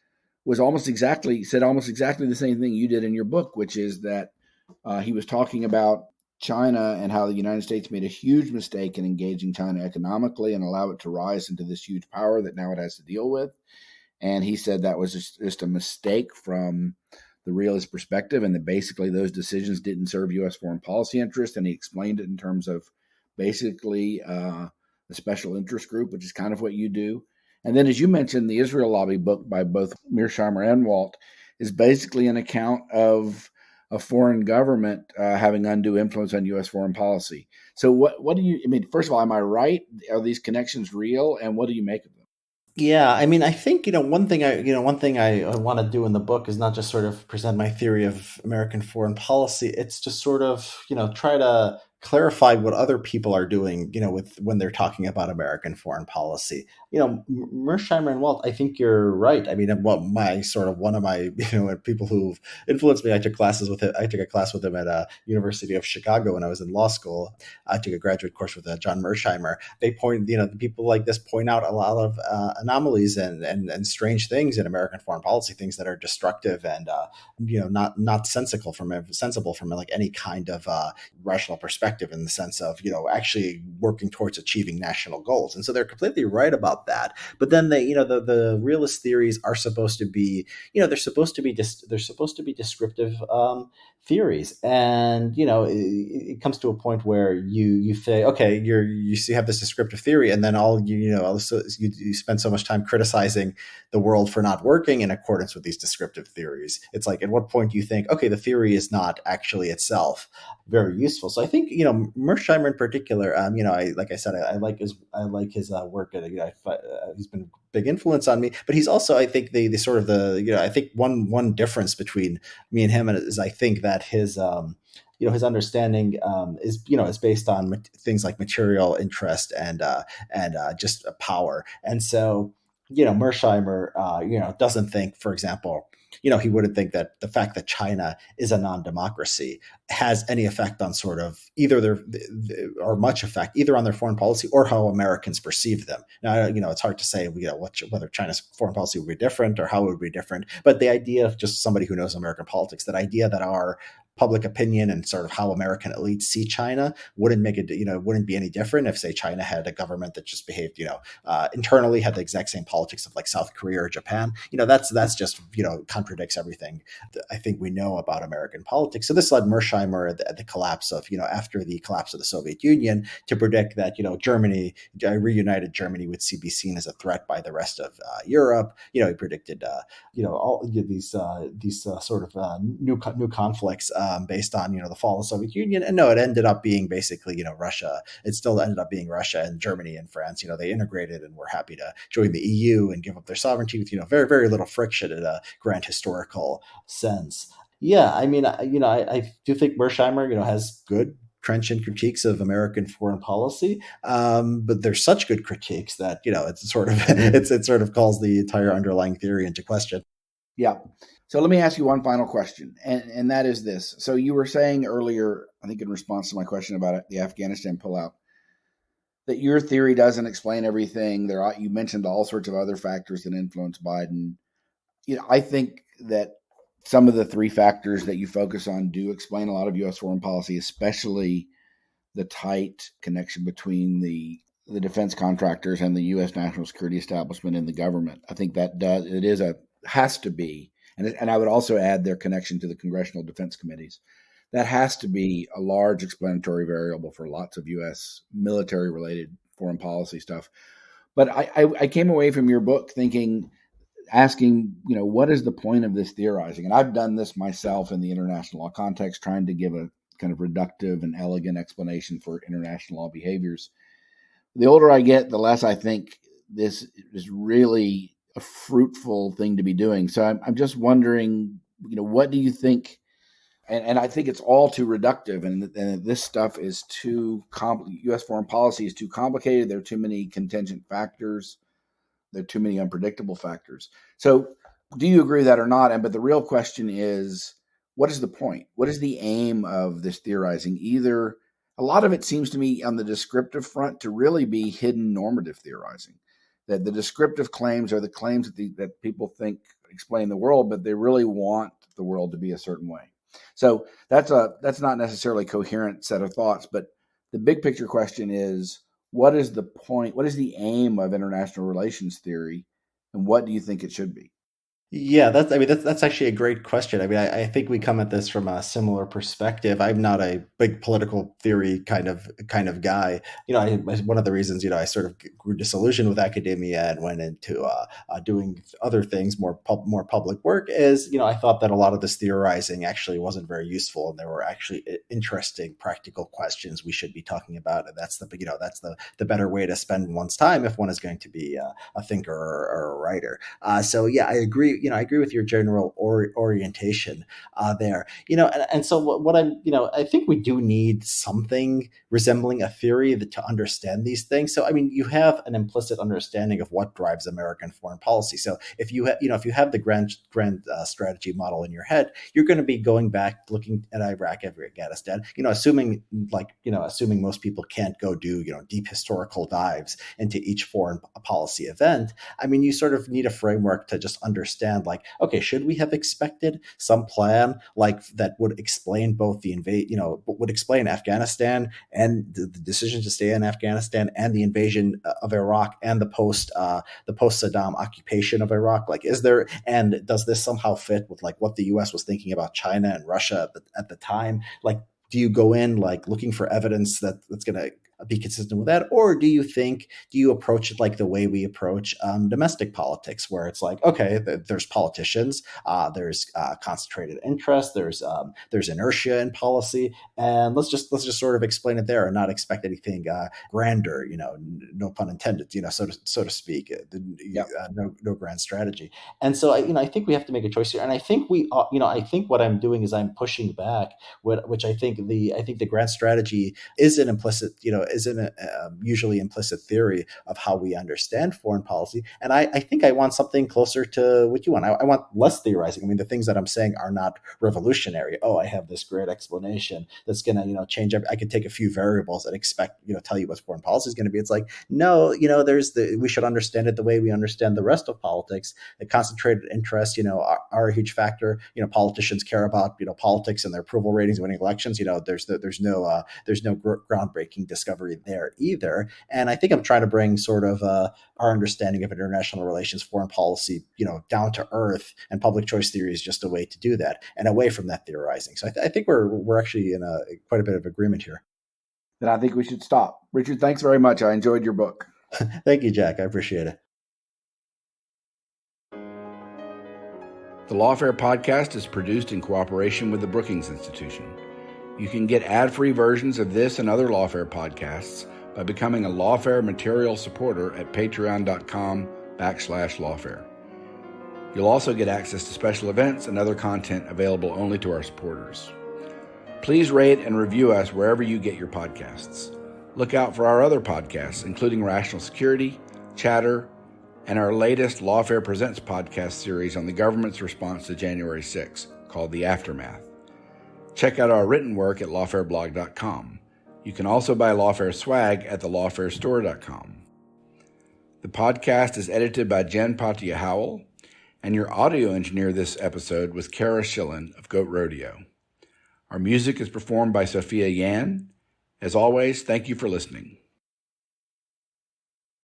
said almost exactly the same thing you did in your book, which is that he was talking about China and how the United States made a huge mistake in engaging China economically and allow it to rise into this huge power that now it has to deal with. And he said that was just a mistake from the realist perspective, and that basically those decisions didn't serve U.S. foreign policy interests. And he explained it in terms of basically the special interest group, which is kind of what you do. And then, as you mentioned, the Israel Lobby book by both Mearsheimer and Walt is basically an account of a foreign government having undue influence on U.S. foreign policy. So what do you, first of all, am I right? Are these connections real? And what do you make of them? Yeah, I mean, I think, one thing I want to do in the book is not just sort of present my theory of American foreign policy. It's just sort of, try to clarify what other people are doing, when they're talking about American foreign policy. Mearsheimer and Walt, I think you're right. I mean, one of my, people who've influenced me, I took a class with him at University of Chicago when I was in law school. I took a graduate course with John Mearsheimer. They people like this point out a lot of anomalies and strange things in American foreign policy, things that are destructive and, not sensible from like any kind of rational perspective, in the sense of, actually working towards achieving national goals. And so they're completely right about that. But then the realist theories are supposed to be, they're supposed to be descriptive theories. And, it comes to a point where you say, okay, you have this descriptive theory, and then you spend so much time criticizing the world for not working in accordance with these descriptive theories. It's like, at what point do you think, okay, the theory is not actually itself very useful? So I think, Mearsheimer in particular, I like his work. He's been a big influence on me, but he's also, I think, I think one difference between me and him is, I think that his understanding is based on things like material interest and just power. And so, Mearsheimer, doesn't think, for example, he wouldn't think that the fact that China is a non-democracy has any effect on sort of either or much effect either on their foreign policy or how Americans perceive them. Now, it's hard to say, whether China's foreign policy would be different or how it would be different. But the idea of just somebody who knows American politics, that idea that our public opinion and sort of how American elites see China wouldn't wouldn't be any different if, say, China had a government that just behaved, internally had the exact same politics of like South Korea or Japan. That's just, contradicts everything that I think we know about American politics. So this led Mersheimer at the collapse of, after the collapse of the Soviet Union, to predict that, Germany, reunited Germany would be seen as a threat by the rest of Europe. He predicted, all these sort of new conflicts based on, the fall of the Soviet Union. And no, it ended up being basically, Russia. It still ended up being Russia and Germany and France. They integrated and were happy to join the EU and give up their sovereignty with, very, very little friction in a grand historical sense. Yeah, I mean, I do think Mersheimer, has good trenchant critiques of American foreign policy, but they're such good critiques that it's sort of it sort of calls the entire underlying theory into question. Yeah. So let me ask you one final question, and that is this. So you were saying earlier, I think in response to my question about the Afghanistan pullout, that your theory doesn't explain everything. You mentioned all sorts of other factors that influence Biden. I think that some of the three factors that you focus on do explain a lot of U.S. foreign policy, especially the tight connection between the defense contractors and the U.S. national security establishment and the government. I think that has to be, and I would also add their connection to the congressional defense committees. That has to be a large explanatory variable for lots of U.S. military-related foreign policy stuff. But I came away from your book asking, what is the point of this theorizing? And I've done this myself in the international law context, trying to give a kind of reductive and elegant explanation for international law behaviors. The older I get, the less I think this is really a fruitful thing to be doing. So I'm just wondering, what do you think? And I think it's all too reductive, and this stuff is too U.S. foreign policy is too complicated. There are too many contingent factors. There are too many unpredictable factors. So do you agree with that or not? But the real question is, what is the point? What is the aim of this theorizing? Either a lot of it seems to me on the descriptive front to really be hidden normative theorizing, that the descriptive claims are the claims that people think explain the world, but they really want the world to be a certain way. So that's not necessarily a coherent set of thoughts, but the big picture question is, what is the point? What is the aim of international relations theory, and what do you think it should be? Yeah, that's actually a great question. I think we come at this from a similar perspective. I'm not a big political theory kind of guy. One of the reasons I sort of grew disillusioned with academia and went into doing other things, more public work, is I thought that a lot of this theorizing actually wasn't very useful, and there were actually interesting practical questions we should be talking about, and that's the better way to spend one's time if one is going to be a thinker or a writer. So yeah, I agree. I agree with your general orientation there. And so what I think we do need something resembling a theory to understand these things. So you have an implicit understanding of what drives American foreign policy. So if you have the grand strategy model in your head, you're going to be going back looking at Iraq, Afghanistan. Assuming most people can't go do deep historical dives into each foreign policy event. You sort of need a framework to just understand, okay, should we have expected some plan that would explain both would explain Afghanistan and the decision to stay in Afghanistan and the invasion of Iraq and the post Saddam occupation of Iraq? And does this somehow fit with what the U.S. was thinking about China and Russia at the time? Do you go in looking for evidence that's going to be consistent with that, or do you approach it the way we approach domestic politics, where it's okay, there's politicians, there's concentrated interest, there's inertia in policy, and let's just sort of explain it there and not expect anything grander, no pun intended, so to speak, no grand strategy. And so I think we have to make a choice here, and I think I think what I'm doing is I'm pushing back, which I think the grand strategy is an implicit, is a usually implicit theory of how we understand foreign policy. And I think I want something closer to what you want. I want less theorizing. I mean, the things that I'm saying are not revolutionary. Oh, I have this great explanation that's going to, change. I could take a few variables and expect, tell you what foreign policy is going to be. It's like, no, we should understand it the way we understand the rest of politics. The concentrated interests, are a huge factor. Politicians care about, politics and their approval ratings, winning elections. There's no groundbreaking discovery there either. And I think I'm trying to bring sort of our understanding of international relations, foreign policy, down to earth, and public choice theory is just a way to do that, and away from that theorizing. So I think we're actually in quite a bit of agreement here. Then I think we should stop. Richard, thanks very much. I enjoyed your book. Thank you, Jack. I appreciate it. The Lawfare podcast is produced in cooperation with the Brookings Institution. You can get ad-free versions of this and other Lawfare podcasts by becoming a Lawfare material supporter at patreon.com/lawfare. You'll also get access to special events and other content available only to our supporters. Please rate and review us wherever you get your podcasts. Look out for our other podcasts, including Rational Security, Chatter, and our latest Lawfare Presents podcast series on the government's response to January 6, called The Aftermath. Check out our written work at lawfareblog.com. You can also buy Lawfare swag at thelawfarestore.com. The podcast is edited by Jen Patia Howell, and your audio engineer this episode was Kara Schillen of Goat Rodeo. Our music is performed by Sophia Yan. As always, thank you for listening.